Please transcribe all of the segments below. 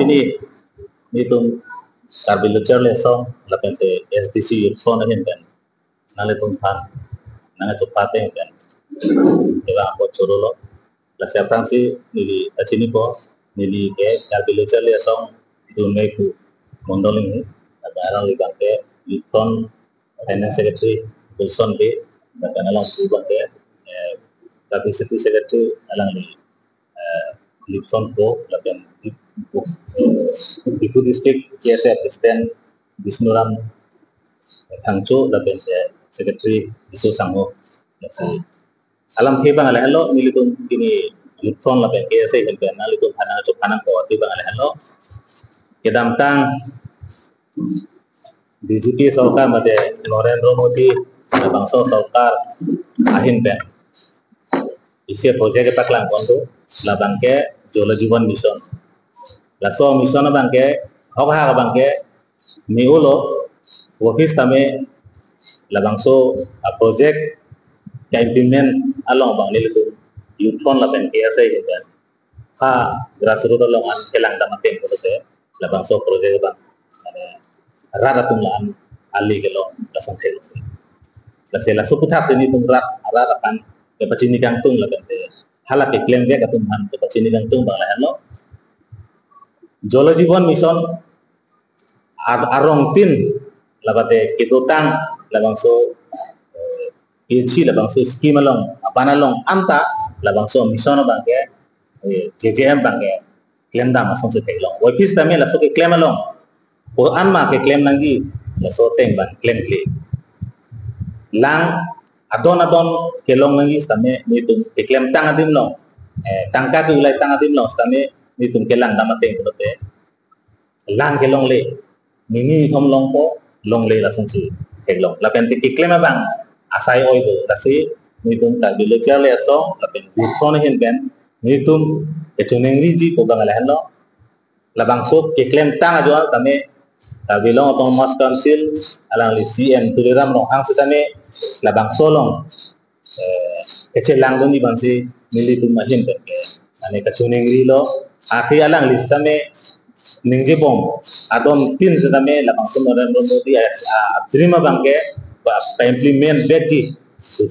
ini tuh carbilucer lesong lapente SDC phone aja kan nale tuh kan nale tuh pate kan coba aku curolo la siapa sih nili acini po nili ke carbilucer lesong itu meku mondol ini ada orang libat ke phone finance secretary Wilson ke dan alang kubah ke publicity secretary alang ni Lipson ko laban Ibu district KSA President Bisnuram Thangcho laban secretary Isu Sangho nasi alam thebang ala hello nilitun kini Lipson laban KSA helben nalitun hana chopana ko thebang ala hello kedam tang BJP सरकार मध्ये नरेंद्र मोदी bangsa सरकार ahin ben isi project paklang kontu labang ke jolo जीवन mission lasso mission bangke hok ha bangke niulo office tame labangso project ka implement along bang nilu youth fund laben ke asa hiban ha grassroots along an kelang damate kote labangso project bang rara tumlan ali gelo lasang thelo lasela suputhak sini tung rara kan ke pacini gantung laben hala ke claim ge katum han ke pacini gantung bang lahano jolo जीवन mission arong tin labate kidutang labangso ilchi labangso scheme along apanalong anta labangso mission bangke JJM bangke claim dam asong se teglong office tame laso ke claim along ko anma ke claim nangi laso teng ban claim kli lang adon kelong nangi tame nitum ke claim tang adim long tangka ke ulai tang adim long tame nitum kelang damate kote lang kelong le mingi thom long ko long le la sangsi teglong la pen ti klema bang asai oi do lasi nitum ta bilecha le so la pen phone hin ben nitum etuneng riji ko bang la hello la bang so ke klem tang ajo tame ta bilong autonomous council alang li CM tuliram no hang sitame la bang solong eche lang do ni bang si militum mahin ke ane kachuneng ri lo akhi alang listame ningje bom adon tin sedame labang Nरेंद्र Modi dream bangke ba implement beki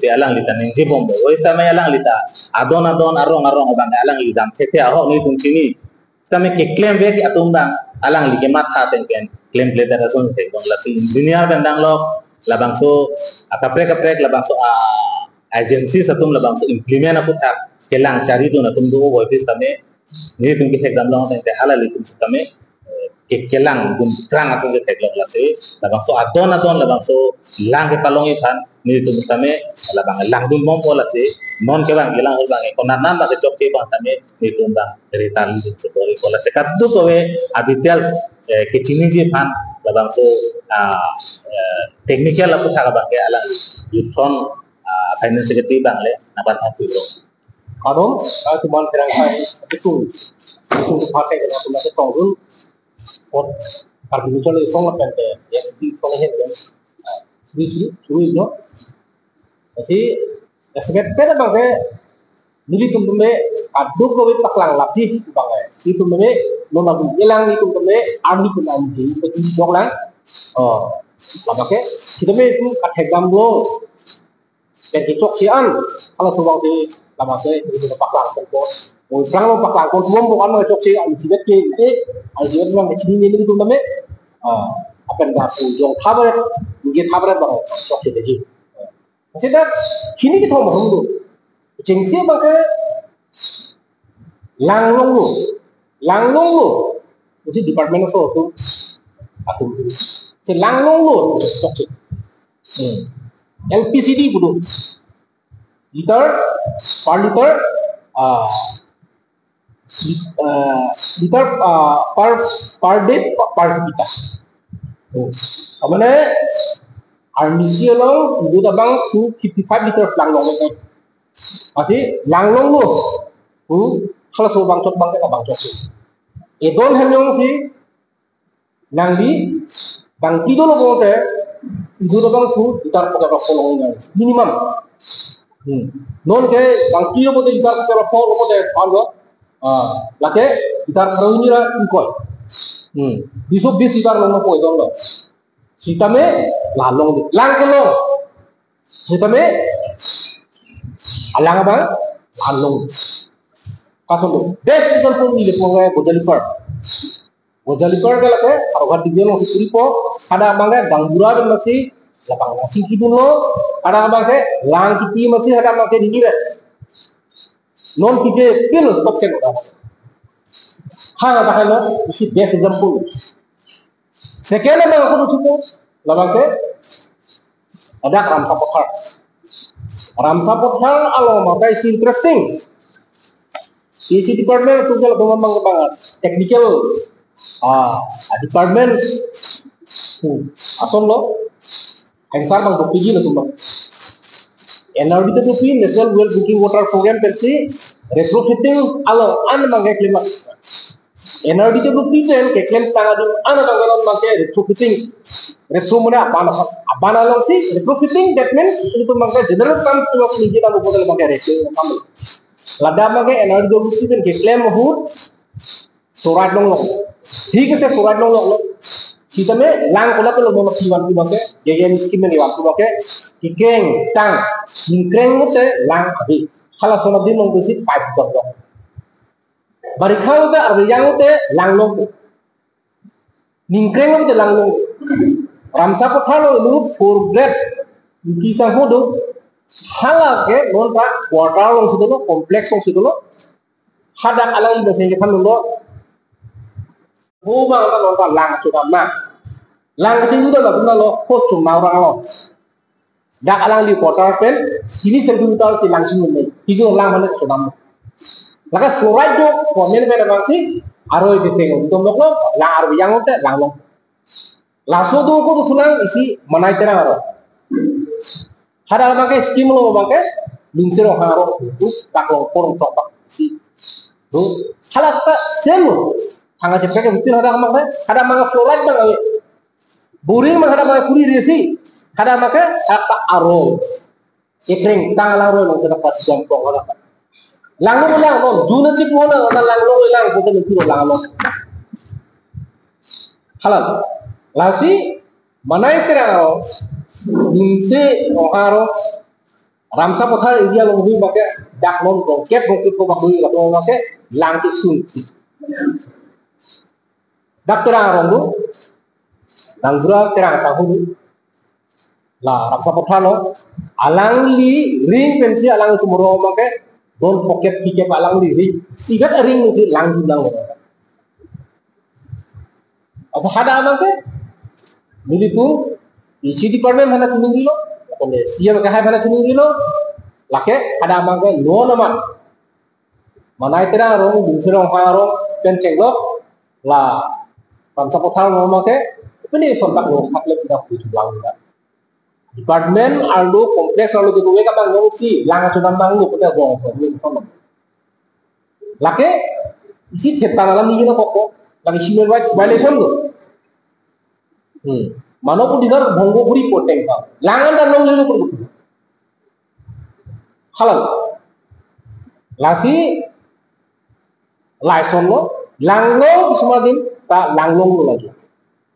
se alang lita ningje bom oi sama alang lita adon arong bang alang lidam thete aho ni tung chini same ke claim beki atung bang alang li ke mat khaten ken claim le dara son te dong lasi engineer bendang lo labang so kaprek labang so agency satum labang so implement aku tak kelang cari tu na tum do office tame ni tum ki thek dam long te hala li tum tame ke kelang gun krang asong se thek long lase labang so adon labang so lang ke palong ikan ni tum tame labang lang dum mom pola se non ke bang gelang hol bang ko nan ba ke chok ke bang tame ni tum bang retal li se bori pola se kaddu ko we aditels ke chini je pan labang so technical aku thaka bang ke alang youth finance secretary bang le nabat hati bro aro tuman terang kai itu pakai dengan tuman tongul और artificial isong la pente ya si tong hen kan suri no asi esket pera bangke nili tumbe adu ko be paklang lapti bangke si tumbe no magu elang ni tumbe arni kun anji peti donglang bangke kita me itu kategam lo dan kicok sian kalau sebang si lamase itu paklang ko oi prang paklang ko tumom bukan mo chok si an siget ke aljibat mang kecil ini itu namanya akan dapat jong kabar mungkin kabar bang sok jadi masih dah kini kita ngomong dulu jengsi bangke langlong lo mesti departemen so tu atau si langlong lo sok LPCD kudu liter per liter liter per day per kita. Amane armisi lo itu tabang 55 liter langlong ni. Masih langlong lo. Kalau so bang cok bang kita bang cok. Edon hanyong si nangli bang tido lo bote itu tabang liter pakai rokok minimum. Non ke bang tido bote liter pakai rokok bote palo lake kita taruh ni lah ikut. 220 लीटर लोग को इधर लो सीता में लांग के लो सीता में अलांग बा लांग कासो लो best example ni lepo ngai Gojaliper ke lake arwah digian masih kuripo ada mangga gangbura dan masih lapang nasi kidulo ada mangga lang kiti masih ada mangga dingin non kite pin stop check udah ha ada kan isi best example second apa aku tuh labang ke ada Ramsa Pothar alo maka isi interesting isi department tu kalau memang banget technical department asal lo eksar bang bukti lo tuh NRD itu tuh National Well Drinking Water Program versi retrofitting alo an mangga klima NRD itu bukti kan keklaim tangan an mangga mangga retrofitting retro mana apa lo sih retrofitting that means itu mangga general terms itu lo nih kita bukan mangga retro lada mangga NRD itu bukti kan keklaim mahur surat dong lo ठीक है से पूरा लोग सीता में लांग कोला तो लोग पीवान की बात है ये स्कीम में निवास की बात है कि केंग टांग निंक्रेंग होते लांग अभी हला सोना दिन लोग बेसी पाइप तक लोग बरिखा होते अरबियां होते लांग लोग निंक्रेंग होते लांग लोग रामसा पठार लोग फोरग्रेड किसा हो दो हला के नॉन का क्वार्टर लोग से दो कॉम्प्लेक्स लोग से दो हदा अलग ही बसे के थान लोग Huma kita nonton lang cuma lang kecil itu lah kita lo post cuma orang lo dak lang di portal pen ini sentimental si langsung ini itu lang mana cuma laka surat jo komen mana masih aroi itu tengok itu lo lang aroi yang itu lang lo langsung tuh aku tuh lang isi mana itu orang aro ada pakai skim lo pakai linsir orang aro itu tak lo form sopak si tuh kalau kita same Hanga cepet ke betul ada mga fluoride bang awi. Buring mga ada mga kuri resi. Ada mga apa aro. Ikring tang lang ro nung dapat jampong wala ka. Lang no juna chik mo na lang ko kan tiro lang lo. Halal. Lasi manai tera ninse oharo Ramsa Pothar India lo hui bake dak non ko ket ko bakui lo bake lang ti sun. Dak terang rondu, danggura terang tahu lah Ramsa Pothar lo, alang li ring pensi alang itu moro make don pocket pike alang li ring, sigat ring pensi lang bilang lo. Asa hada make, mili tu isi department mana tuning dilo, kone siapa kahai mana tuning dilo, lake hada make lo nama, mana itu terang rondu, binserong harong pencengok lah. Ramsa Pothar ngomong ke, ini sontak lo sakle tidak butuh lang tidak. Department aldo kompleks aldo gitu, mereka bang ngomong sih, lang sudah bang lu kita gong, ini sama. Laki, isi kita dalam ini na kok, lagi human rights violation lo. Mana pun digar bonggo puri poteng bang, langan dan long lalu perlu. Halal, lasi, license lo, lang lo semua din. Ta langlong lo lagi.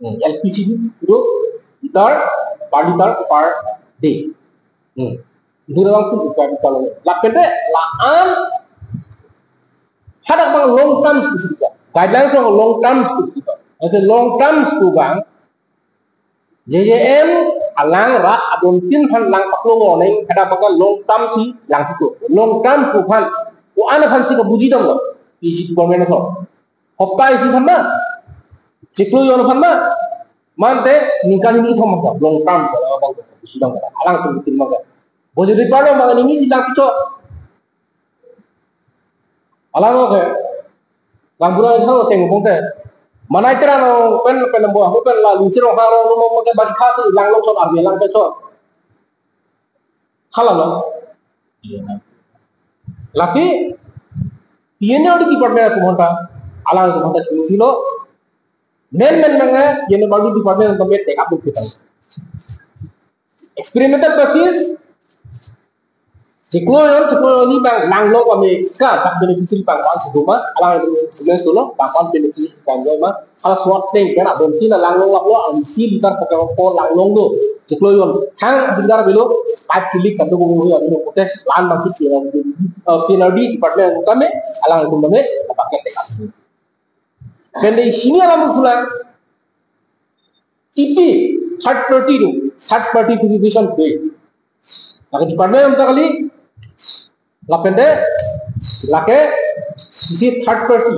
LPG itu liter per day. Itu dalam pun bukan kalau lapende laan ada bang long term juga. Guidelines yang long term juga. As a long term bang JJM alang rak adon tin han lang paklo warning ada bang long term si lang itu. Long term bukan. Wo ana fan si kabuji dong lo. Isi government so. Hoppa isi mana? Ciklu yon fana mante ningkan ini thom ka long term ka bang ko sidang ka alang tu tin maga bojo di palo maga ni sidang picho alang ko gambura tho teng bongte manai tera no pen bo ho pen la lusiro haro no mo ke bad khas lang long so arbi lang pecho hala no lasi tiene odi department ko monta alang ko monta kilo men menanga yene balu department ko met take up kita experimental basis Ciklo ni bang langlong kami ka tak beneficiary bang bang rumah alang tulis dulu bang beneficiary bang mah ala suat teng kena bonti na langlong laplo amsi bitar pakai ko langlong do ciklo yon hang bindar bilo pat pilih kadu ko yo no kote lan bang ki PNRD department kami alang tumane pakai tekap kende sini alam sulan TP third party verification be Laki department kita kali lapende lake isi third party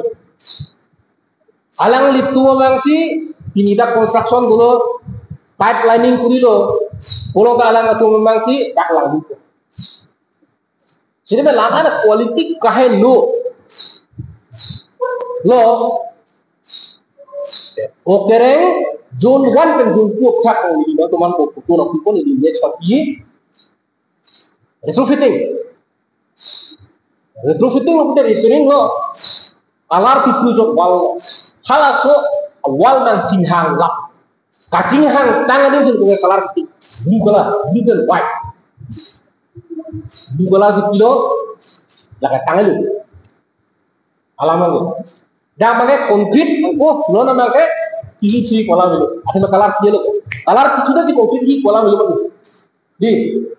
alang litu amang si pinida construction dulu pipelining kurilo pulau ka alang atu amang si daklang dito sini me lata na quality kahe lo okereng zone 1 pen zone 2 khak ko ni teman ko ko ni ni sapi retrofitting of the repairing lo alar pipu jok wal halaso wal nang cinghang lap kacing hang tangan itu dengan kalar putih blue and white blue color kilo laga tangan lu alaman lu dah pakai konkret angko lo nama ke isi kolam itu ada kalar dia lo kalar itu sudah si konkret di kolam itu di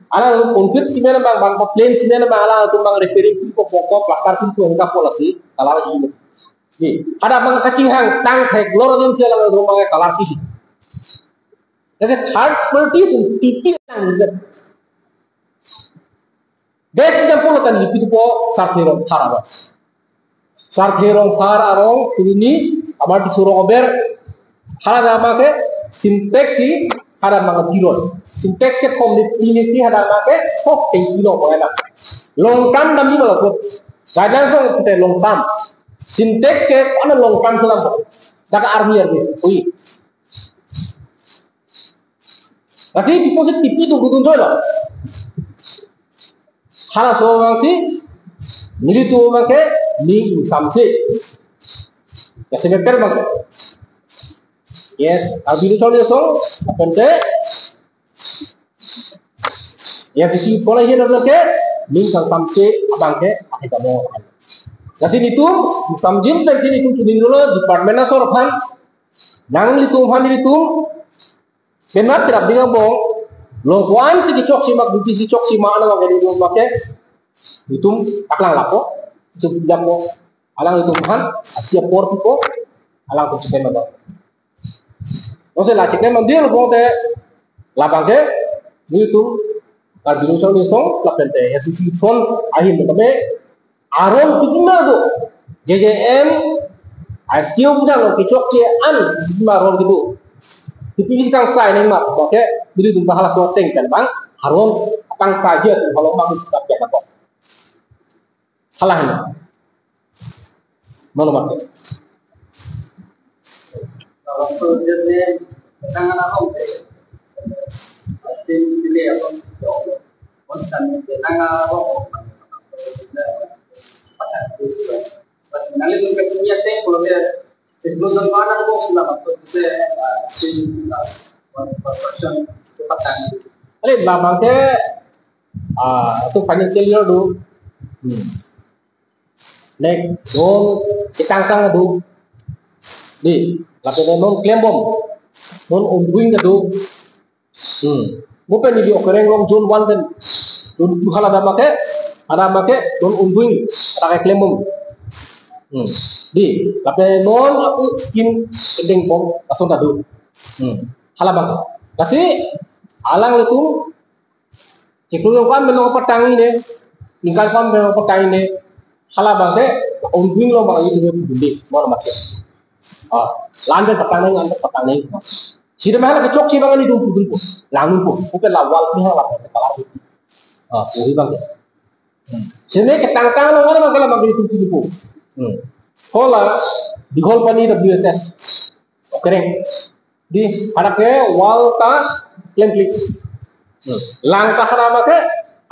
ala konkret simena bang plain simena bang ala tu bang repairing ko pokok plaster tu enggak pola sih kalar ini di ada bang kacing hang tang thek lor don sia la rumah kalar ki jadi third party tu tipi nang best example kan lipi tu po sartherong thar arong ini abar disuruh ober hala nama ke syntax si ada mga tirol syntax ke complete ni ada mga hok tengkilo ko ana long term dami bala ko guidelines ko kita long term syntax ke ana long term sulam ko daga army army oi kasi deposit tipi tu gudun jola hala so mangsi militu make ning samse ya sebeter bang yes abinu chole so apente ya sisi follow here na ke ning sang samse abangke akita mo kasi nitu samjin tan sini tu sudin dulu department na sorpan nang litu han litu kenap tirap dinga bong longkuan si cok si mak buti si cok si mana wa gadi do make itum aklang lapo itu jamo alang itu han asia porti ko alang ko chicken na Ose la chicken mandir bote la banke itu albinu chong nisong la pente SCC fund ahim tebe aron kitna do JJM SQ budak lo kicok ce an ma ron gitu tipis kang sai nang mak boke bidu tum bahala so teng kan bang aron kang saja tu kalau bang tak ya kok salah ini mana mak kalau proyeknya sangat awal pasti pilih apa konsen sangat awal pas nanti tu kecilnya teh kalau dia sebelum mana kok sudah masuk ke construction cepatan ale babang ke tu financial year do nek don kitang do di lapene non claim bom non ongoing ka do bukan di okereng long zone 1 dan don tu hala ada make don ongoing ada claim bom di lapene non aku skin ending bom langsung tadu hala bang kasi alang itu ciklu kan menong petang ini ingkal kan menong petang ini hala bang ke ongoing lo bang itu di mau make lande petang ini sida mahal ke cok bang ini dulu dulu langun po bukan lawal ni hala bang kalar itu bang sini ke tangkang lo mana bang bang itu dulu kola di hol pani WSS okereng di harake wal ta klik langkah nama ke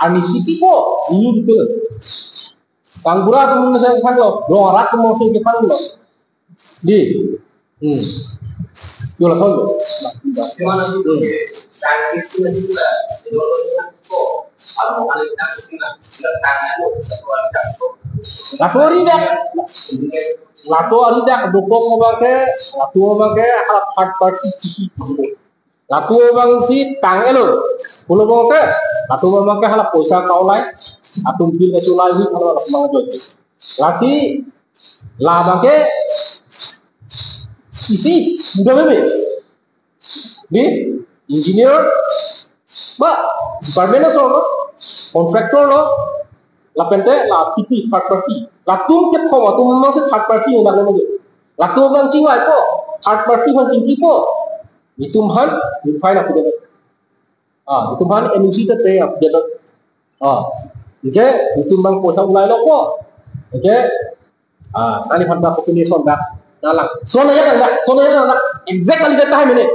anisiti ko ini gitu kanggura tu menurut saya kan lo doarak mau sih kita lo di Yola sondo. Gimana tuh? Tangki sih juga. Kok kalau ada tangki tangki Lasori dak. Lato ari dak dopok mabake, lato mabake halap hard party ciki. Lato bang si tangelo. Pulo mabake, lato mabake halap poisa kaulai. Atum pil kesulai hi halap mga jote. Lasi labake isi muda bebe. Di engineer ba department so contractor lo la pente la PP third party la tum ke thoma tum ma se third party na lo la tu bang chi wai ko third party ban chi ki ko itum han fine up de itum han MUC te pay up de je itum bang posa ulai lo ko je tani phanda population da dalang so na ya exactly the time ne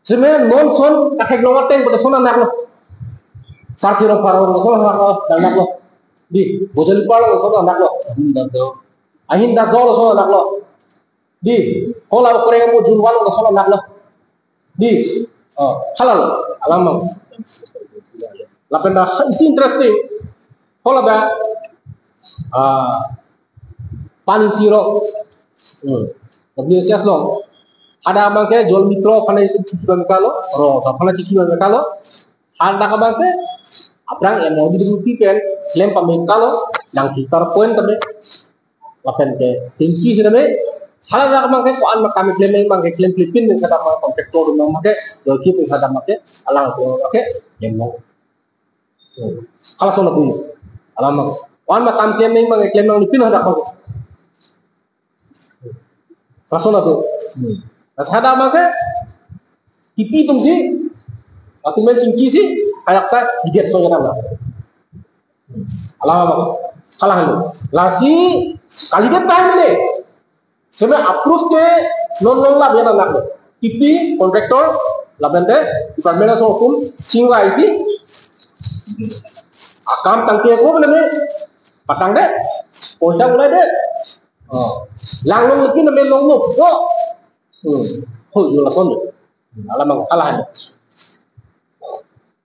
sebenarnya non son kathek lo teng ko sona nak lo sarthi ro paro lo sona nak lo di bojol paro lo sona nak lo ahin das do lo sona nak lo di kola ko re mo jun walo lo sona nak lo di halal alam la penda is interesting kola ba pani tiro WCS lo ada abangke jual mitro fana ciki kalo ro sa fana ciki kalo anda kabangke abrang yang mau dibuktikan klaim pemain kalo yang sekitar poin tadi lapen ke tinggi sih tadi salah dah kabangke ko an kami klaim Filipin yang sedang mau kontraktor yang make jual kita sedang make alang tu make yang mau kalau soal tu alam wan kami klaim yang Filipin ada apa rasona tu Ada maka tipi tum si atau main cingki si kayak tak didiat soalnya nama alama kalah lo lasi kali dia tahu ni sebenarnya approve ke non lah biar anak lo tipi kontraktor labente department of hukum singwa isi akam tangki aku benar patang deh posa mulai deh langlong lagi namanya longlong oh jual soalnya alam kalah